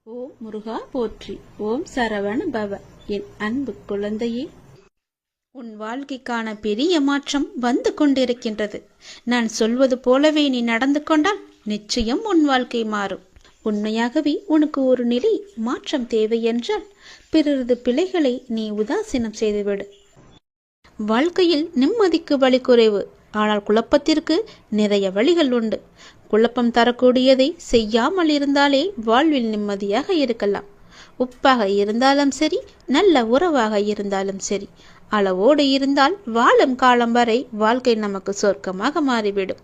ஓம் முருகா போற்றி. ஓம் சரவண பவ. என் அன்பு குழந்தையே, உன் வாழ்க்கைக்கான பெரிய மாற்றம் வந்து கொண்டிருக்கின்றது. நான் சொல்வது போலவே நீ நடந்து கொண்டால் நிச்சயம் உன் வாழ்க்கை மாறும். உண்மையாகவே உனக்கு ஒரு நிலை மாற்றம் தேவை என்றால் பிறரது பிழைகளை நீ உதாசீனம் செய்துவிடு. வாழ்க்கையில் நிம்மதிக்கு வழி குறைவு, ஆனால் குழப்பத்திற்கு நிறைய வழிகள் உண்டு. குழப்பம் தரக்கூடியதை செய்யாமல் இருந்தாலே வாழ்வில் நிம்மதியாக இருக்கலாம். உப்பாக இருந்தாலும் சரி, நல்ல உறவாக இருந்தாலும் சரி, அளவோடு இருந்தால் வாழும் காலம் வரை வாழ்க்கை நமக்கு சொர்க்கமாக மாறிவிடும்.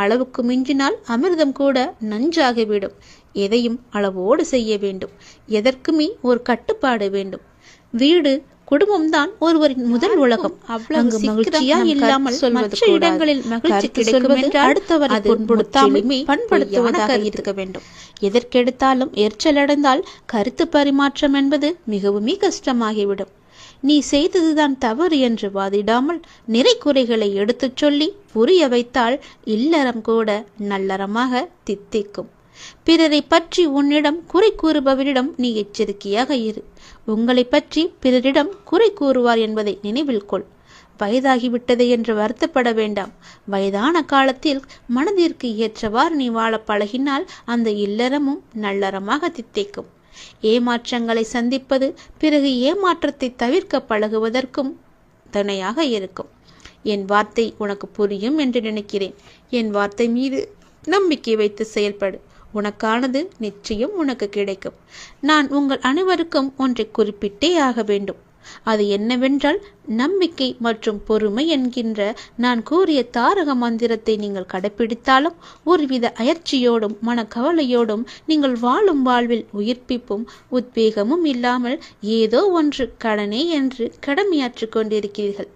அளவுக்கு மிஞ்சினால் அமிர்தம் கூட நஞ்சாகிவிடும். எதையும் அளவோடு செய்ய வேண்டும். எதற்குமே ஒரு கட்டுப்பாடு வேண்டும். வீடு, குடும்பம் தான் ஒருவரின் முதல் உலகம். அங்கு மகிழ்ச்சியா இல்லாமல் மற்ற இடங்களில் மகிழ்ச்சி கிடைக்கும் என்றால் அடுத்தவரை பண்படுத்துவதாக இருக்க வேண்டும். எதற்கெடுத்தாலும் எரிச்சலடைந்தால் கருத்து பரிமாற்றம் என்பது மிகவும் கஷ்டமாகிவிடும். நீ செய்ததுதான் தவறு என்று வாதிடாமல் நிறை குறைகளை எடுத்துச் சொல்லி புரிய வைத்தால் இல்லறம் கூட நல்லறமாக தித்திக்கும். பிறரை பற்றி உன்னிடம் குறை கூறுபவரிடம் நீ எச்சரிக்கையாக இரு. உங்களை பற்றி பிறரிடம் குறை கூறுவார் என்பதை நினைவில் கொள். வயதாகிவிட்டது என்று வருத்தப்பட வேண்டாம். வயதான காலத்தில் மனதிற்கு ஏற்றவாறு நீ வாழ பழகினால் அந்த இல்லறமும் நல்லறமாக தித்திக்கும். ஏமாற்றங்களை சந்திப்பது பிறகு ஏமாற்றத்தை தவிர்க்க பழகுவதற்கும் துணையாக இருக்கும். என் வார்த்தை உனக்கு புரியும் என்று நினைக்கிறேன். என் வார்த்தை மீது நம்பிக்கை வைத்து செயல்படு. உனக்கானது நிச்சயம் உனக்கு கிடைக்கும். நான் உங்கள் அனைவருக்கும் ஒன்றை குறிப்பிட்டே ஆக வேண்டும். அது என்னவென்றால், நம்பிக்கை மற்றும் பொறுமை என்கின்ற நான் கூறிய தாரக மந்திரத்தை நீங்கள் கடைபிடித்தாலும் ஒருவித அயற்சியோடும் மனக்கவலையோடும் நீங்கள் வாழும் வாழ்வில் உயிர்ப்பிப்பும் உத்வேகமும் இல்லாமல் ஏதோ ஒன்று கடனே என்று கடமையாற்றி கொண்டிருக்கிறீர்கள்.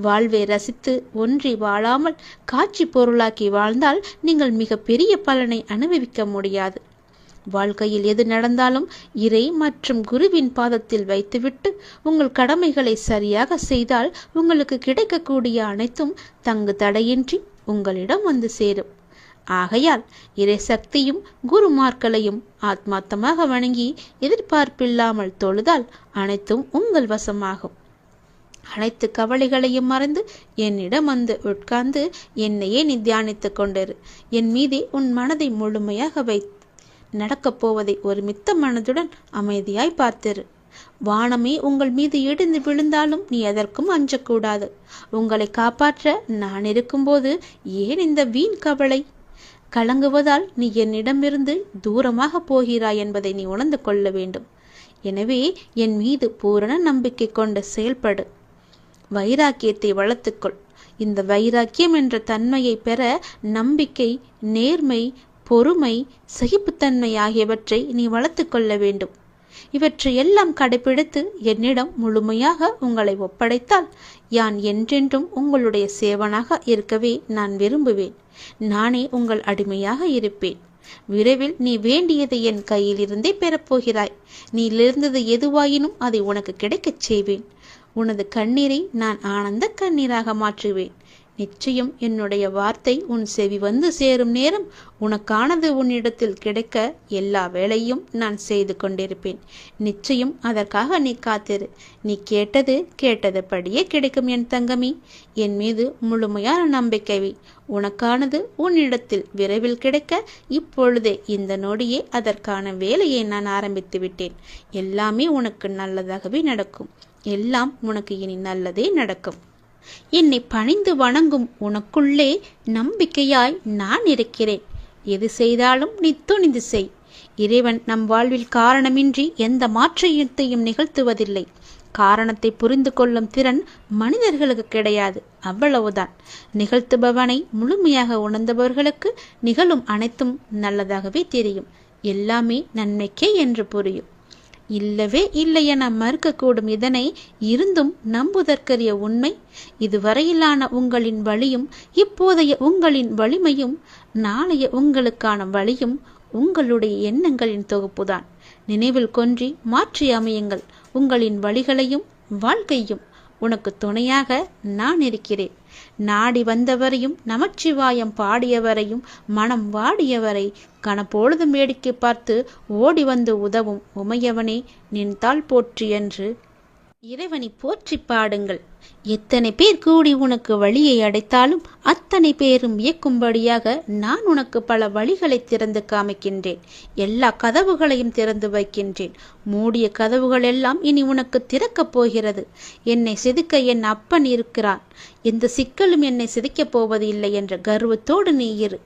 வாழ்வை ரசித்து ஒன்றி வாழாமல் காட்சி பொருளாக்கி வாழ்ந்தால் நீங்கள் மிக பெரிய பலனை அனுபவிக்க முடியாது. வாழ்க்கையில் எது நடந்தாலும் இறை மற்றும் குருவின் பாதத்தில் வைத்துவிட்டு உங்கள் கடமைகளை சரியாக செய்தால் உங்களுக்கு கிடைக்கக்கூடிய அனைத்தும் தங்கு தடையின்றி உங்களிடம் வந்து சேரும். ஆகையால் இறை சக்தியும் குருமார்களையும் ஆத்மார்த்தமாக வணங்கி எதிர்பார்ப்பில்லாமல் தொழுதால் அனைத்தும் உங்கள் வசமாகும். அனைத்து கவலைகளையும் மறந்து என்னிடம் வந்து உட்கார்ந்து என்னையே நீ தியானித்துக் கொண்டிரு. என் மீதே உன் மனதை முழுமையாக நடக்கப் போவதை ஒரு மித்த மனதுடன் அமைதியாய் பார்த்திரு. வானமே உங்கள் மீது இடிந்து விழுந்தாலும் நீ எதற்கும் அஞ்சக்கூடாது. உங்களை காப்பாற்ற நான் இருக்கும்போது ஏன் இந்த வீண் கவலை? கலங்குவதால் நீ என்னிடமிருந்து தூரமாக போகிறாய் என்பதை நீ உணர்ந்து கொள்ள வேண்டும். எனவே என் மீது பூரண நம்பிக்கை கொண்டு செயல்படு. வைராக்கியத்தை வளர்த்துக்கொள். இந்த வைராக்கியம் என்ற தன்மையை பெற நம்பிக்கை, நேர்மை, பொறுமை, சகிப்புத்தன்மை ஆகியவற்றை நீ வளர்த்து கொள்ள வேண்டும். இவற்றை எல்லாம் கடைபிடித்து என்னிடம் முழுமையாக உங்களை ஒப்படைத்தால் யான் என்றென்றும் உங்களுடைய சேவனாக இருக்கவே நான் விரும்புவேன். நானே உங்கள் அடிமையாக இருப்பேன். விரைவில் நீ வேண்டியதை என் கையிலிருந்தே பெறப்போகிறாய். நீ இருந்தது எதுவாயினும் அதை உனக்கு கிடைக்கச் செய்வேன். உனது கண்ணீரை நான் ஆனந்த கண்ணீராக மாற்றுவேன். நிச்சயம் என்னுடைய வார்த்தை உன் செவி வந்து சேரும் நேரம் உனக்கானது உன்னிடத்தில் கிடைக்க எல்லா வேளையும் நான் செய்து கொண்டிருப்பேன். நிச்சயம் அதற்காக நீ காத்திரு. நீ கேட்டதுபடியே கிடைக்கும் என் தங்கமி. என் மீது முழுமையான நம்பிக்கை வை. உனக்கானது உன்னிடத்தில் விரைவில் கிடைக்க இப்பொழுதே இந்த நொடியே அதற்கான வேலையை நான் ஆரம்பித்து விட்டேன். எல்லாமே உனக்கு நல்லதாகவே நடக்கும். எல்லாம் உனக்கு இனி நல்லதே நடக்கும். என்னை பணிந்து வணங்கும் உனக்குள்ளே நம்பிக்கையாய் நான் இருக்கிறேன். எது செய்தாலும் நீ துணிந்து செய். இறைவன் நம் வாழ்வில் காரணமின்றி எந்த மாற்றத்தையும் நிகழ்த்துவதில்லை. காரணத்தை புரிந்து கொள்ளும் திறன் மனிதர்களுக்கு கிடையாது, அவ்வளவுதான். நிகழ்த்துபவனை முழுமையாக உணர்ந்தவர்களுக்கு நிகழும் அனைத்தும் நல்லதாகவே தெரியும். எல்லாமே நன்மைக்கே என்று புரியும். இல்லவே இல்லை என மறுக்கக்கூடும் இதனை இருந்தும் நம்புதற்கரிய உண்மை, இதுவரையிலான உங்களின் வழியும் இப்போதைய உங்களின் வலிமையும் நாளைய உங்களுக்கான வழியும் உங்களுடைய எண்ணங்களின் தொகுப்புதான். நினைவில் கொன்றி மாற்றி அமையுங்கள். உங்களின் வழிகளையும் வாழ்க்கையும் உனக்கு துணையாக நான் இருக்கிறேன். நாடி வந்தவரையும் நமச்சிவாயம் பாடியவரையும் மனம் வாடியவரை கணப்பொழுதும் வேடிக்கை பார்த்து ஓடி வந்து உதவும் உமையவனே நின்றால் போற்றி என்று இறைவனை போற்றி பாடுங்கள். எத்தனை பேர் கூடி உனக்கு வழியை அடைத்தாலும் அத்தனை பேரும் வியக்கும்படியாக நான் உனக்கு பல வழிகளை திறந்து காமிக்கின்றேன். எல்லா கதவுகளையும் திறந்து வைக்கின்றேன். மூடிய கதவுகள் எல்லாம் இனி உனக்கு திறக்கப் போகிறது. என்னை செதுக்க என் அப்பன் இருக்கிறான். எந்த சிக்கலும் என்னை சிதைக்கப் போவது இல்லை என்ற கர்வத்தோடு நீ இரு.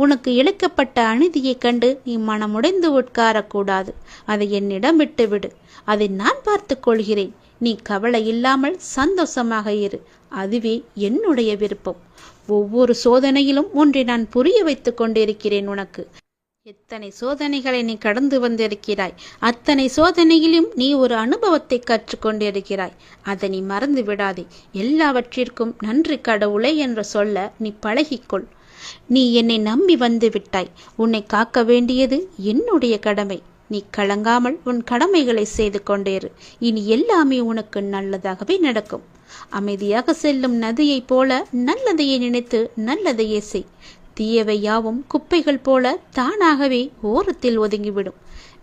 உனக்கு இழைக்கப்பட்ட அநீதியை கண்டு நீ மனமுடைந்து உட்காரக்கூடாது. அதை என்னிடம் விட்டுவிடு. அதை நான் பார்த்து கொள்கிறேன். நீ கவலை இல்லாமல் சந்தோஷமாக இரு. அதுவே என்னுடைய விருப்பம். ஒவ்வொரு சோதனையிலும் ஒன்றை நான் புரிய வைத்துக் கொண்டிருக்கிறேன் உனக்கு. எத்தனை சோதனைகளை நீ கடந்து வந்திருக்கிறாய். அத்தனை சோதனையிலும் நீ ஒரு அனுபவத்தை கற்றுக்கொண்டிருக்கிறாய். அதை நீ மறந்து விடாதே. எல்லாவற்றிற்கும் நன்றி கடவுளே என்று சொல்ல நீ பழகிக்கொள். நீ என்னை நம்பி வந்து விட்டாய். உன்னை காக்க வேண்டியது என்னுடைய கடமை. நீ கலங்காமல் உன் கடமைகளை செய்து கொண்டேரு. இனி எல்லாமே உனக்கு நல்லதாகவே நடக்கும். அமைதியாக செல்லும் நதியைப் போல நல்லதையே நினைத்து நல்லதையே செய். தீயவை யாவும் குப்பைகள் போல தானாகவே ஓரத்தில் ஒதுங்கிவிடும்.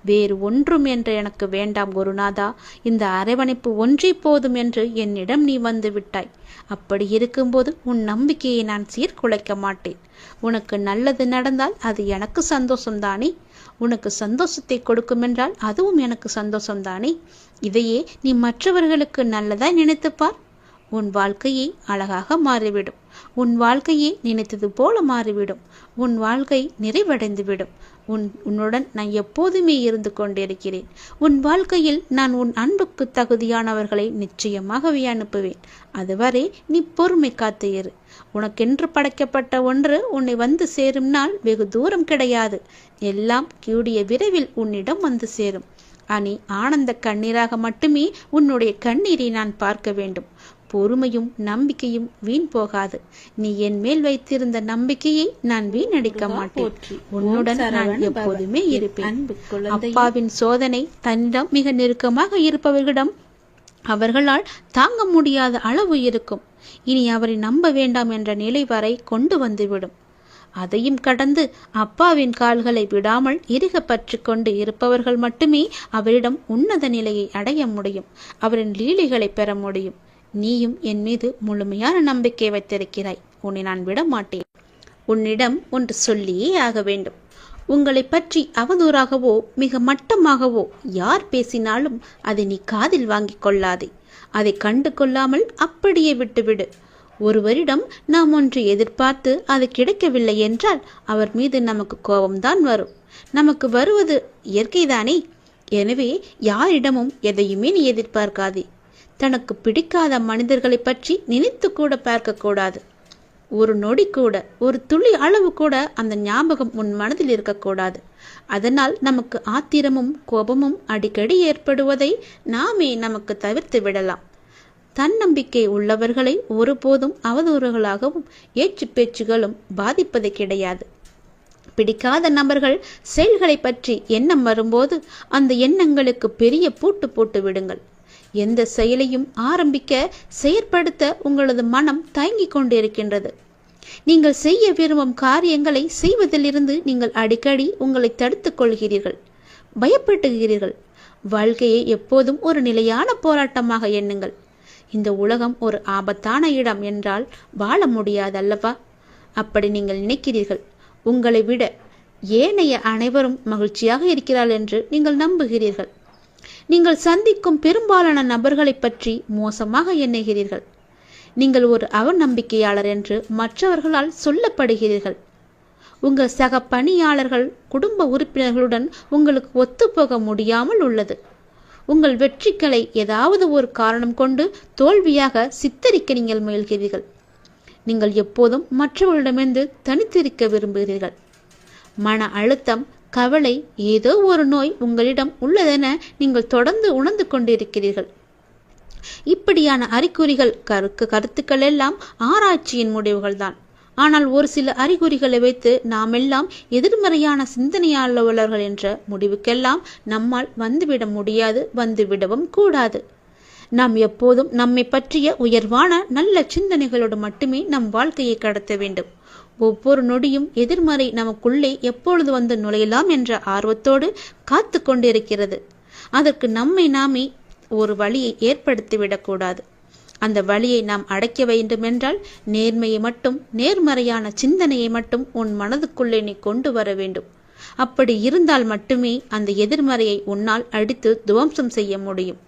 வேறு ஒன்றும் என்று எனக்கு வேண்டாம் குருநாதா. இந்த அரவணைப்பு ஒன்றே போதும் என்று என்னிடம் நீ வந்து விட்டாய். அப்படி இருக்கும்போது உன் நம்பிக்கையை நான் சீர்குலைக்க மாட்டேன். உனக்கு நல்லது நடந்தால் அது எனக்கு சந்தோஷம்தானே. உனக்கு சந்தோஷத்தை கொடுக்குமென்றால் அதுவும் எனக்கு சந்தோஷம்தானே. இதையே நீ மற்றவர்களுக்கு நல்லதாய் நினைத்துப்பார். உன் வாழ்க்கையை அழகாக மாறிவிடும். உன் வாழ்க்கையை நினைத்தது போல மாறிவிடும். உன் வாழ்க்கை நிறைவடைந்துவிடும். உன்னுடன் நான் எப்போதுமே இருந்து கொண்டிருக்கிறேன். உன் வாழ்க்கையில் நான் உன் அன்புக்கு தகுதியானவர்களை நிச்சயமாகவே அனுப்புவேன். அதுவரை நீ பொறுமை காத்து இரு. உனக்கென்று படைக்கப்பட்ட ஒன்று உன்னை வந்து சேரும் நாள் வெகு தூரம் கிடையாது. எல்லாம் கூடிய விரைவில் உன்னிடம் வந்து சேரும். அனி ஆனந்த கண்ணீராக மட்டுமே உன்னுடைய கண்ணீரை நான் பார்க்க வேண்டும். பொறுமையும் நம்பிக்கையும் வீண் போகாது. நீ என் மேல் வைத்திருந்த நம்பிக்கையை நான் வீணடிக்க மாட்டேன். உன்னுடன் நான் எப்போதுமே இருப்பேன். அப்பாவின் சோதனை தன்னிடம் மிக நெருக்கமாக இருப்பவர்களிடம் அவர்களால் தாங்க முடியாத அளவு இருக்கும். இனி அவரை நம்ப வேண்டாம் என்ற நிலை வரை கொண்டு வந்துவிடும். அதையும் கடந்து அப்பாவின் கால்களை விடாமல் இறுக பற்றி கொண்டு இருப்பவர்கள் மட்டுமே அவரிடம் உன்னத நிலையை அடைய முடியும். அவரின் லீலைகளை பெற முடியும். நீயும் என் மீது முழுமையான நம்பிக்கை வைத்திருக்கிறாய். உன்னை நான் விட மாட்டேன். உன்னிடம் ஒன்று சொல்லியே ஆக வேண்டும். உங்களை பற்றி அவதூறாகவோ மிக மட்டமாகவோ யார் பேசினாலும் அதை நீ காதில் வாங்கிக் கொள்ளாதே. அதை கண்டு கொள்ளாமல் அப்படியே விட்டுவிடு. ஒருவரிடம் நாம் ஒன்று எதிர்பார்த்து அது கிடைக்கவில்லை என்றால் அவர் மீது நமக்கு கோபம்தான் வரும். நமக்கு வருவது இயற்கைதானே. எனவே யாரிடமும் எதையுமே நீ எதிர்பார்க்காதே. தனக்கு பிடிக்காத மனிதர்களை பற்றி நினைத்து கூட பார்க்கக்கூடாது. ஒரு நொடி கூட, ஒரு துளி அளவு கூட அந்த ஞாபகம் உன் மனதில் இருக்கக்கூடாது. அதனால் நமக்கு ஆத்திரமும் கோபமும் அடிக்கடி ஏற்படுவதை நாமே நமக்கு தவிர்த்து விடலாம். தன்னம்பிக்கை உள்ளவர்களை ஒருபோதும் அவதூறுகளாகவும் ஏச்சு பேச்சுகளும் பாதிப்பது கிடையாது. பிடிக்காத நபர்கள் செயல்களை பற்றி எண்ணம் வரும்போது அந்த எண்ணங்களுக்கு பெரிய பூட்டு போட்டு விடுங்கள். எந்த செயலையும் ஆரம்பிக்க செயற்படுத்த உங்களது மனம் தயங்கிக் கொண்டிருக்கின்றது. நீங்கள் செய்ய விரும்பும் காரியங்களை செய்வதிலிருந்து நீங்கள் அடிக்கடி உங்களை தடுத்துக் கொள்கிறீர்கள், பயப்படுகிறீர்கள். வாழ்க்கையை எப்போதும் ஒரு நிலையான போராட்டமாக எண்ணுங்கள். இந்த உலகம் ஒரு ஆபத்தான இடம் என்றால் வாழ முடியாதல்லவா? அப்படி நீங்கள் நினைக்கிறீர்கள். உங்களை விட ஏனைய அனைவரும் மகிழ்ச்சியாக இருக்கிறார்கள் என்று நீங்கள் நம்புகிறீர்கள். நீங்கள் சந்திக்கும் பெரும்பாலான நபர்களை பற்றி மோசமாக எண்ணுகிறீர்கள். நீங்கள் ஒரு அவநம்பிக்கையாளர் என்று மற்றவர்களால் சொல்லப்படுகிறீர்கள். உங்கள் சக பணியாளர்கள், குடும்ப உறுப்பினர்களுடன் உங்களுக்கு ஒத்துப்போக முடியாமல் உள்ளது. உங்கள் வெற்றிகளை ஏதாவது ஒரு காரணம் கொண்டு தோல்வியாக சித்தரிக்க நீங்கள் முயல்கிறீர்கள். நீங்கள் எப்போதும் மற்றவர்களிடமிருந்து தனித்திருக்க விரும்புகிறீர்கள். மன அழுத்தம், கவலை, ஏதோ ஒரு நோய் உங்களிடம் உள்ளதென நீங்கள் தொடர்ந்து உணர்ந்து கொண்டிருக்கிறீர்கள். இப்படியான அறிகுறிகள் கருத்துக்கள் எல்லாம் ஆராய்ச்சியின் முடிவுகள்தான். ஆனால் ஒரு சில அறிகுறிகளை வைத்து நாமெல்லாம் எதிர்மறையான சிந்தனையாளர்கள் என்ற முடிவுக்கெல்லாம் நம்மால் வந்துவிட முடியாது, வந்துவிடவும் கூடாது. நாம் எப்போதும் நம்மை பற்றிய உயர்வான நல்ல சிந்தனைகளோடு மட்டுமே நம் வாழ்க்கையை கடத்த வேண்டும். ஒவ்வொரு நொடியும் எதிர்மறை நமக்குள்ளே எப்பொழுது வந்து நுழையலாம் என்ற ஆர்வத்தோடு காத்து கொண்டிருக்கிறது. அதற்கு நம்மை நாமே ஒரு வழியை ஏற்படுத்திவிடக்கூடாது. அந்த வழியை நாம் அடைக்க வேண்டுமென்றால் நேர்மையை மட்டும், நேர்மறையான சிந்தனையை மட்டும் உன் மனதுக்குள்ளே நீ கொண்டு வர வேண்டும். அப்படி இருந்தால் மட்டுமே அந்த எதிர்மறையை உன்னால் அடித்து துவம்சம் செய்ய முடியும்.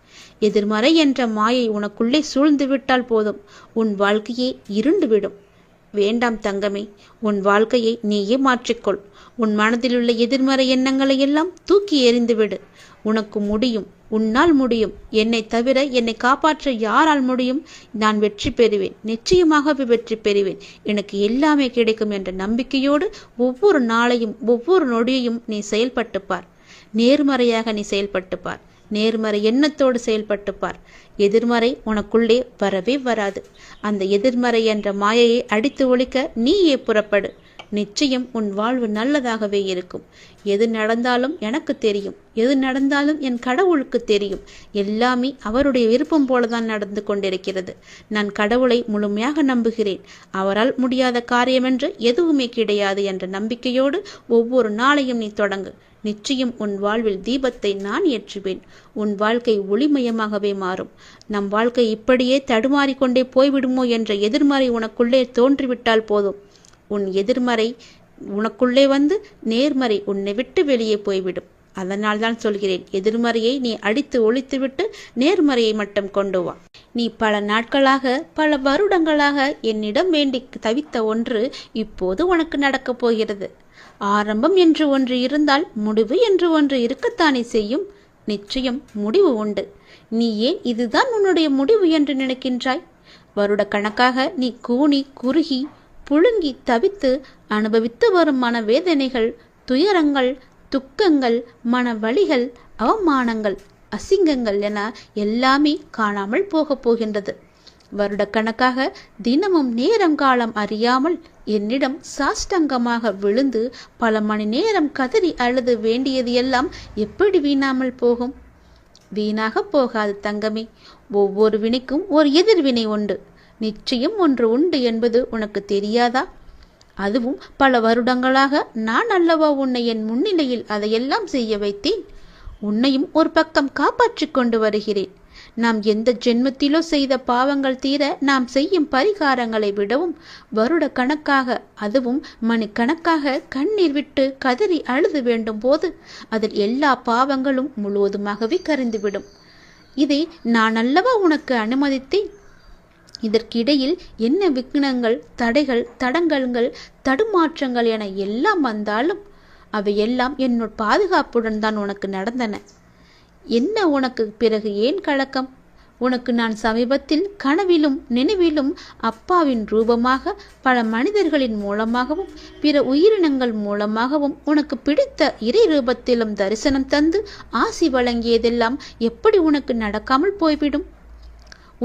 எதிர்மறை என்ற மாயை உனக்குள்ளே சூழ்ந்து விட்டால் போதும், உன் வாழ்க்கையே இருண்டுவிடும். வேண்டாம் தங்கமே, உன் வாழ்க்கையை நீயே மாற்றிக்கொள். உன் மனதில் உள்ள எதிர்மறை எண்ணங்களை எல்லாம் தூக்கி எறிந்துவிடு. உனக்கு முடியும், உன்னால் முடியும். என்னை தவிர என்னை காப்பாற்ற யாரால் முடியும்? நான் வெற்றி பெறுவேன், நிச்சயமாகவே வெற்றி பெறுவேன். எனக்கு எல்லாமே கிடைக்கும் என்ற நம்பிக்கையோடு ஒவ்வொரு நாளையும் ஒவ்வொரு நொடியையும் நீ செயல்பட்டு பார். நேர்மறையாக நீ செயல்பட்டு பார். நேர்மறை எண்ணத்தோடு செயல்பட்டு பார். எதிர்மறை உனக்குள்ளே வரவே வராது. அந்த எதிர்மறை என்ற மாயையை அடித்து ஒழிக்க நீயே புறப்படு. நிச்சயம் உன் வாழ்வு நல்லதாகவே இருக்கும். எது நடந்தாலும் எனக்கு தெரியும், எது நடந்தாலும் என் கடவுளுக்கு தெரியும். எல்லாமே அவருடைய விருப்பம் போலதான் நடந்து கொண்டிருக்கிறது. நான் கடவுளை முழுமையாக நம்புகிறேன். அவரால் முடியாத காரியமென்று எதுவுமே கிடையாது என்ற நம்பிக்கையோடு ஒவ்வொரு நாளையும் நீ தொடங்கு. நிச்சயம் உன் வாழ்வில் தீபத்தை நான் ஏற்றுவேன். உன் வாழ்க்கை ஒளிமயமாகவே மாறும். நம் வாழ்க்கை இப்படியே தடுமாறிக்கொண்டே போய்விடுமோ என்ற எதிர்மறை உனக்குள்ளே தோன்றிவிட்டால் போதும். உன் எதிர்மறை உனக்குள்ளே வந்து நேர்மறை உன்னை விட்டு வெளியே போய்விடும். அதனால் தான் சொல்கிறேன், எதிர்மறையை நீ அடித்து ஒழித்துவிட்டு நேர்மறையை மட்டும் கொண்டு வா. நீ பல நாட்களாக, பல வருடங்களாக என்னிடம் வேண்டி தவித்த ஒன்று இப்போது உனக்கு நடக்கப் போகிறது. ஆரம்பம் என்று ஒன்று இருந்தால் முடிவு என்று ஒன்று இருக்கத்தானே செய்யும். நிச்சயம் முடிவு உண்டு. நீ ஏன் இதுதான் உன்னுடைய முடிவு என்று நினைக்கின்றாய்? வருட கணக்காக நீ கூனி குறுகி புழுங்கி தவித்து அனுபவித்து வரும் மனவேதனைகள், துயரங்கள், துக்கங்கள், மனவலிகள், அவமானங்கள், அசிங்கங்கள் என எல்லாமே காணாமல் போக போகின்றது. வருடக்கணக்காக தினமும் நேரம் காலம் அறியாமல் என்னிடம் சாஷ்டங்கமாக விழுந்து பல மணி நேரம் கதறி அழுது வேண்டியது எல்லாம் எப்படி வீணாமல் போகும்? வீணாக போகாது தங்கமே. ஒவ்வொரு வினைக்கும் ஒரு எதிர்வினை உண்டு. நிச்சயம் ஒன்று உண்டு என்பது உனக்கு தெரியாதா? அதுவும் பல வருடங்களாக நான் அல்லவா உன்னை என் முன்னிலையில் அதையெல்லாம் செய்ய வைத்தேன். உன்னையும் ஒரு பக்கம் காப்பாற்றிக் கொண்டு வருகிறேன். நாம் எந்த ஜென்மத்திலோ செய்த பாவங்கள் தீர நாம் செய்யும் பரிகாரங்களை விடவும் வருட கணக்காக, அதுவும் மணிக்கணக்காக கண்ணீர் விட்டு கதறி அழுது வேண்டும் போது அதில் எல்லா பாவங்களும் முழுவதுமாகவே கரைந்துவிடும். இதை நான் அல்லவா உனக்கு அனுமதித்தேன். இதற்கிடையில் என்ன விக்னங்கள், தடைகள், தடங்கல்கள், தடுமாற்றங்கள் என எல்லாம் வந்தாலும் அவையெல்லாம் என்னோட பாதுகாப்புடன் தான் உனக்கு நடந்தன. என்ன உனக்கு பிறகு ஏன் கலக்கம்? உனக்கு நான் சமீபத்தில் கனவிலும் நினைவிலும் அப்பாவின் ரூபமாக, பல மனிதர்களின் மூலமாகவும் பிற உயிரினங்கள் மூலமாகவும் உனக்கு பிடித்த இறை ரூபத்திலும் தரிசனம் தந்து ஆசி வழங்கியதெல்லாம் எப்படி உனக்கு நடக்காமல் போய்விடும்?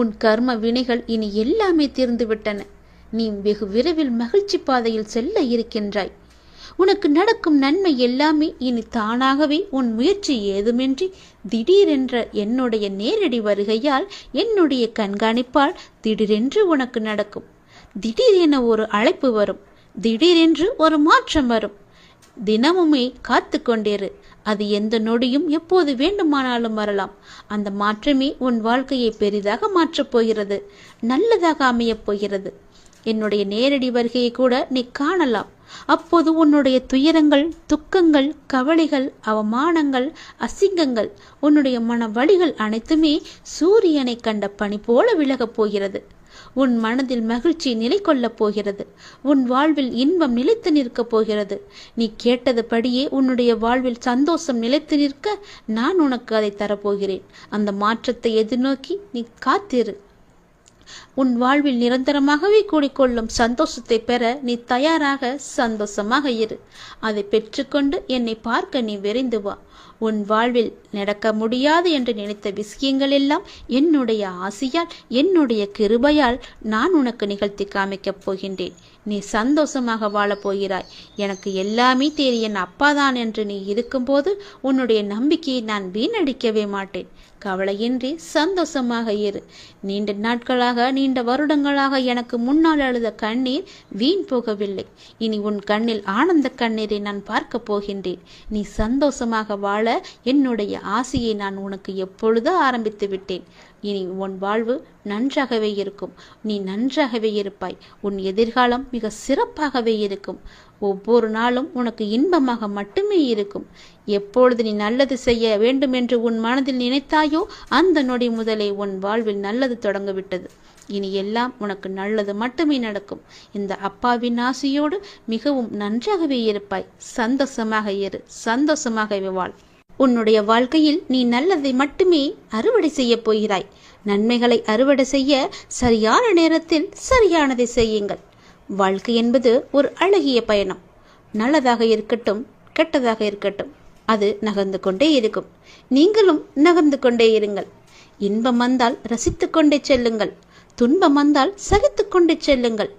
உன் கர்ம வினைகள் இனி எல்லாமே தீர்ந்துவிட்டன. நீ வெகு விரைவில் மகிழ்ச்சி பாதையில் செல்ல இருக்கின்றாய். உனக்கு நடக்கும் நன்மை எல்லாமே இனி தானாகவே உன் முயற்சி ஏதுமின்றி திடீரென்ற என்னுடைய நேரடி வருகையால், என்னுடைய கண்காணிப்பால் திடீரென்று உனக்கு நடக்கும். திடீரென ஒரு அழைப்பு வரும். திடீரென்று ஒரு மாற்றம் வரும். தினமுமே காத்து கொண்டிரு. அது எந்த நொடியும் எப்போது வேண்டுமானாலும் வரலாம். அந்த மாற்றமே உன் வாழ்க்கையை பெரிதாக மாற்றப் போகிறது. நல்லதாக அமையப் போகிறது. என்னுடைய நேரடி வருகையை கூட நீ காணலாம். அப்போது உன்னுடைய துயரங்கள், துக்கங்கள், கவலைகள், அவமானங்கள், அசிங்கங்கள், உன்னுடைய மன வலிகள் அனைத்துமே சூரியனை கண்ட பனி போல விலகப் போகிறது. உன் மனதில் மகிழ்ச்சி நிலை கொள்ளப் போகிறது. உன் வாழ்வில் இன்பம் நிலைத்து நிற்கப் போகிறது. நீ கேட்டதுபடியே உன்னுடைய வாழ்வில் சந்தோஷம் நிலைத்து நிற்க நான் உனக்கு அதை தரப்போகிறேன். அந்த மாற்றத்தை எதிர்நோக்கி நீ காத்திரு. உன் வாழ்வில் நிரந்தரமாகவே கூடிக்கொள்ளும் சந்தோஷத்தை பெற நீ தயாராக சந்தோஷமாக இரு. அதை பெற்றுக்கொண்டு என்னை பார்க்க நீ விரைந்து வா. உன் வாழ்வில் நடக்க முடியாது என்று நினைத்த விஷயங்கள் எல்லாம் என்னுடைய ஆசையால், என்னுடைய கிருபையால் நான் உனக்கு நிகழ்த்தி காமிக்கப் போகின்றேன். நீ சந்தோஷமாக வாழப் போகிறாய். எனக்கு எல்லாமே தெரியும், என் அப்பாதான் என்று நீ இருக்கும்போது உன்னுடைய நம்பிக்கையை நான் வீணடிக்கவே மாட்டேன். கவலையின்றி சந்தோஷமாக இரு. நீண்ட நாட்களாக, நீண்ட வருடங்களாக எனக்கு முன்னால் அழுத கண்ணீர் வீண் போகவில்லை. இனி உன் கண்ணில் ஆனந்த கண்ணீரை நான் பார்க்க போகின்றேன். நீ சந்தோஷமாக வாழ என்னுடைய ஆசையை நான் உனக்கு எப்பொழுதோ ஆரம்பித்து விட்டேன். இனி உன் வாழ்வு நன்றாகவே இருக்கும். நீ நன்றாகவே இருப்பாய். உன் எதிர்காலம் மிக சிறப்பாகவே இருக்கும். ஒவ்வொரு நாளும் உனக்கு இன்பமாக மட்டுமே இருக்கும். எப்பொழுது நீ நல்லது செய்ய வேண்டும் என்று உன் மனதில் நினைத்தாயோ அந்த நொடி முதலே உன் வாழ்வில் நல்லது தொடங்கிவிட்டது. இனி எல்லாம் உனக்கு நல்லது மட்டுமே நடக்கும். இந்த அப்பாவின் ஆசையோடு மிகவும் நன்றாகவே இருப்பாய். சந்தோஷமாக இரு, சந்தோஷமாகவே வாழ். உன்னுடைய வாழ்க்கையில் நீ நல்லதை மட்டுமே அறுவடை செய்ய போகிறாய். நன்மைகளை அறுவடை செய்ய சரியான நேரத்தில் சரியானதை செய்யுங்கள். வாழ்க்கை என்பது ஒரு அழகிய பயணம். நல்லதாக இருக்கட்டும், கெட்டதாக இருக்கட்டும், அது நகர்ந்து கொண்டே இருக்கும். நீங்களும் நகர்ந்து கொண்டே இருங்கள். இன்பம் வந்தால் ரசித்து கொண்டே செல்லுங்கள். துன்பம் வந்தால் சகித்து கொண்டே செல்லுங்கள்.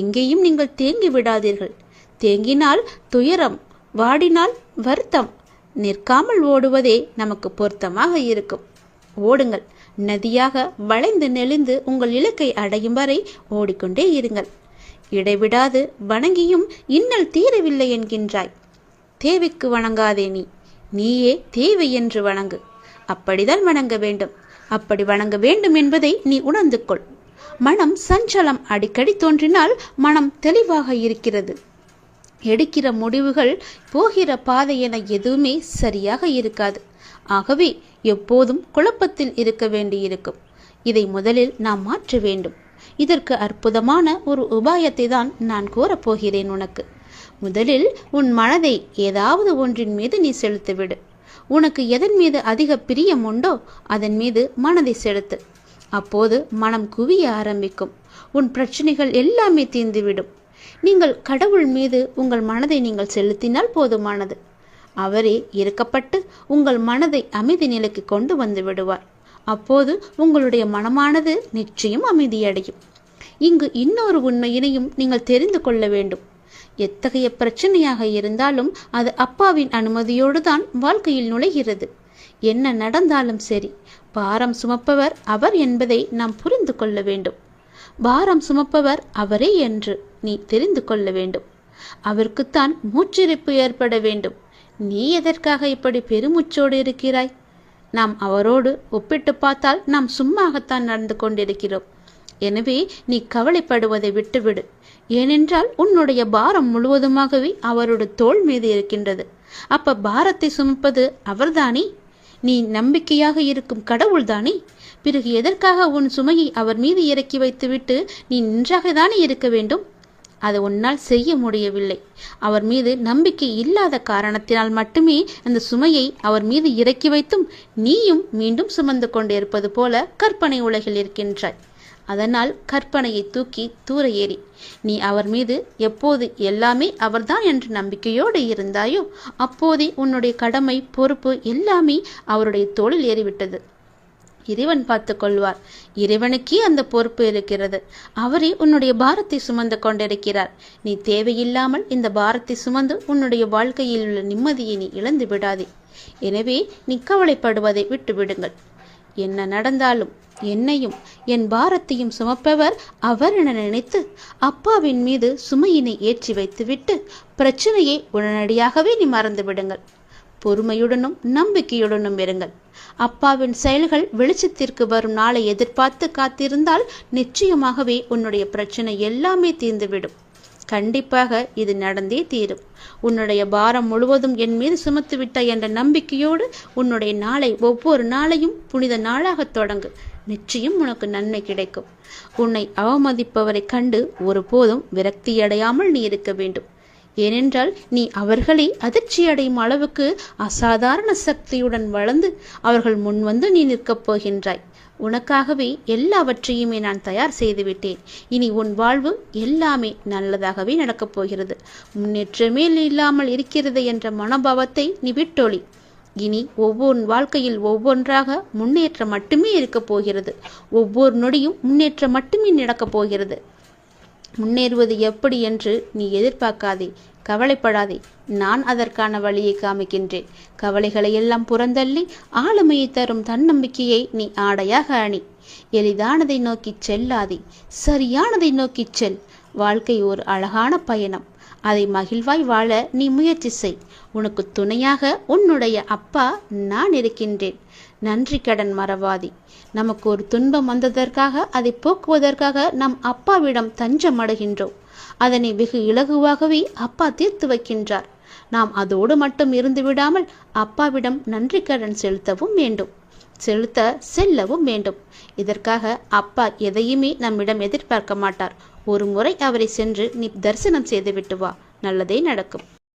எங்கேயும் நீங்கள் தேங்கி விடாதீர்கள். தேங்கினால் துயரம், வாடினால் வருத்தம். நிற்காமல் ஓடுவதே நமக்கு பொருத்தமாக இருக்கும். ஓடுங்கள். நதியாக வளைந்து நெளிந்து உங்கள் இலக்கை அடையும் வரை ஓடிக்கொண்டே இருங்கள். இடைவிடாது வணங்கியும் இன்னல் தீரவில்லை என்கின்றாய். தேவைக்கு வணங்காதே, நீயே தேவை என்று வணங்கு. அப்படிதான் வணங்க வேண்டும். அப்படி வணங்க வேண்டும் என்பதை நீ உணர்ந்து கொள். மனம் சஞ்சலம் அடிக்கடி தோன்றினால் மனம் தெளிவாக இருக்கிறது. எடுக்கிற முடிவுகள், போகிற பாதை என எதுவுமே சரியாக இருக்காது. ஆகவே எப்போதும் குழப்பத்தில் இருக்க வேண்டியிருக்கும். இதை முதலில் நாம் மாற்ற வேண்டும். இதற்கு அற்புதமான ஒரு உபாயத்தை தான் நான் கூறப்போகிறேன் உனக்கு. முதலில் உன் மனதை ஏதாவது ஒன்றின் மீது நீ செலுத்திவிடு. உனக்கு எதன் மீது அதிக பிரியம் உண்டோ அதன் மீது மனதை செலுத்து. அப்போது மனம் குவிய ஆரம்பிக்கும். உன் பிரச்சனைகள் எல்லாமே தீர்ந்துவிடும். நீங்கள் கடவுள் மீது உங்கள் மனதை நீங்கள் செலுத்தினால் போதுமானது. அவரே இறக்கப்பட்டு உங்கள் மனதை அமைதி நிலைக்கு கொண்டு வந்து விடுவார். அப்போது உங்களுடைய மனமானது நிச்சயம் அமைதியடையும். இங்கு இன்னொரு உண்மையினையும் நீங்கள் தெரிந்து கொள்ள வேண்டும். எத்தகைய பிரச்சனையாக இருந்தாலும் அது அப்பாவின் அனுமதியோடு தான் வாழ்க்கையில் நுழைகிறது. என்ன நடந்தாலும் சரி, பாரம் சுமப்பவர் அவர் என்பதை நாம் புரிந்து கொள்ள வேண்டும். பாரம் சுமப்பவர் அவரே என்று நீ தெரிந்து கொள்ள வேண்டும். அவருக்குத்தான் மூச்சிறைப்பு ஏற்பட வேண்டும். நீ எதற்காக இப்படி பெருமூச்சோடு இருக்கிறாய்? நாம் அவரோடு ஒப்பிட்டு பார்த்தால் நாம் சும்மாகத்தான் நடந்து கொண்டிருக்கிறோம். எனவே நீ கவலைப்படுவதை விட்டுவிடு. ஏனென்றால் உன்னுடைய பாரம் முழுவதுமாகவே அவரோட தோள் மீது இருக்கின்றது. அப்ப பாரத்தை சுமப்பது அவர்தானே? நீ நம்பிக்கையாக இருக்கும் கடவுள்தானே? பிறகு எதற்காக உன் சுமையை அவர் மீது இறக்கி வைத்துவிட்டு நீ நின்றாக தானே இருக்க வேண்டும்? அதை உன்னால் செய்ய முடியவில்லை. அவர் மீது நம்பிக்கை இல்லாத காரணத்தினால் மட்டுமே அந்த சுமையை அவர் மீது இறக்கி வைத்தும் நீயும் மீண்டும் சுமந்து கொண்டிருப்பது போல கற்பனை உலகில் இருக்கின்றாய். அதனால் கற்பனையை தூக்கி தூர ஏறி நீ அவர் மீது எப்போது எல்லாமே அவர்தான் என்ற நம்பிக்கையோடு இருந்தாயோ அப்போதே உன்னுடைய கடமை, பொறுப்பு எல்லாமே அவருடைய தோளில் ஏறிவிட்டது. இறைவன் பார்த்து கொள்வார். இறைவனுக்கே அந்த பொறுப்பு இருக்கிறது. அவரே உன்னுடைய பாரத்தை சுமந்து கொண்டிருக்கிறார். நீ தேவையில்லாமல் இந்த பாரத்தை சுமந்து உன்னுடைய வாழ்க்கையில் உள்ள நிம்மதியை நீ இழந்து விடாதே. எனவே நீ கவலைப்படுவதை விட்டு விடுங்கள். என்ன நடந்தாலும் என்னையும் என் பாரத்தையும் சுமப்பவர் அவர் என நினைத்து அப்பாவின் மீது சுமையினை ஏற்றி வைத்துவிட்டு பிரச்சனையை உடனடியாகவே நீ மறந்து விடுங்கள். பொறுமையுடனும் நம்பிக்கையுடனும் இருங்கள். அப்பாவின் செயல்கள் வெளிச்சத்திற்கு வரும் நாளை எதிர்பார்த்து காத்திருந்தால் நிச்சயமாகவே உன்னுடைய பிரச்சனை எல்லாமே தீர்ந்துவிடும். கண்டிப்பாக இது நடந்தே தீரும். உன்னுடைய பாரம் முழுவதும் என் மீது சுமத்து விட்டாய் என்ற நம்பிக்கையோடு உன்னுடைய நாளை, ஒவ்வொரு நாளையும் புனித நாளாக தொடங்கு. நிச்சயம் உனக்கு நன்மை கிடைக்கும். உன்னை அவமதிப்பவரை கண்டு ஒருபோதும் விரக்தியடையாமல் நீ இருக்க வேண்டும். ஏனென்றால் நீ அவர்களை அதிர்ச்சியடையும் அளவுக்கு அசாதாரண சக்தியுடன் வளர்ந்து அவர்கள் முன்வந்து நீ நிற்கப் போகின்றாய். உனக்காகவே எல்லாவற்றையுமே நான் தயார் செய்துவிட்டேன். இனி உன் வாழ்வு எல்லாமே நல்லதாகவே நடக்கப் போகிறது. முன்னேற்றமே இல்லாமல் இருக்கிறது என்ற மனோபாவத்தை நீ விட்டொழி. இனி ஒவ்வொரு வாழ்க்கையில் ஒவ்வொன்றாக முன்னேற்றம் மட்டுமே இருக்கப் போகிறது. ஒவ்வொரு நொடியும் முன்னேற்றம் மட்டுமே நடக்கப் போகிறது. முன்னேறுவது எப்படி என்று நீ எதிர்பார்க்காதே, கவலைப்படாதே. நான் அதற்கான வழியை காமிக்கின்றேன். கவலைகளை எல்லாம் புறந்தள்ளி ஆளுமையை தரும் தன்னம்பிக்கையை நீ ஆடையாக அணி. எளிதானதை நோக்கிச் செல்லாதே, சரியானதை நோக்கிச் செல். வாழ்க்கை ஒரு அழகான பயணம். அதை மகிழ்வாய் வாழ நீ முயற்சி செய். உனக்கு துணையாக உன்னுடைய அப்பா நான் இருக்கின்றேன். நன்றி கடன் மறவாதி. நமக்கு ஒரு துன்பம் வந்ததற்காக அதை போக்குவதற்காக நம் அப்பாவிடம் தஞ்சம் அடைகின்றோம். அதனை வெகு இலகுவாகவே அப்பா தீர்த்து வைக்கின்றார். நாம் அதோடு மட்டும் இருந்து விடாமல் அப்பாவிடம் நன்றி கடன் செலுத்தவும் வேண்டும், செல்லவும் வேண்டும். இதற்காக அப்பா எதையுமே நம்மிடம் எதிர்பார்க்க மாட்டார். ஒரு முறை அவரை சென்று நீ தரிசனம் செய்துவிட்டு வா, நல்லதே நடக்கும்.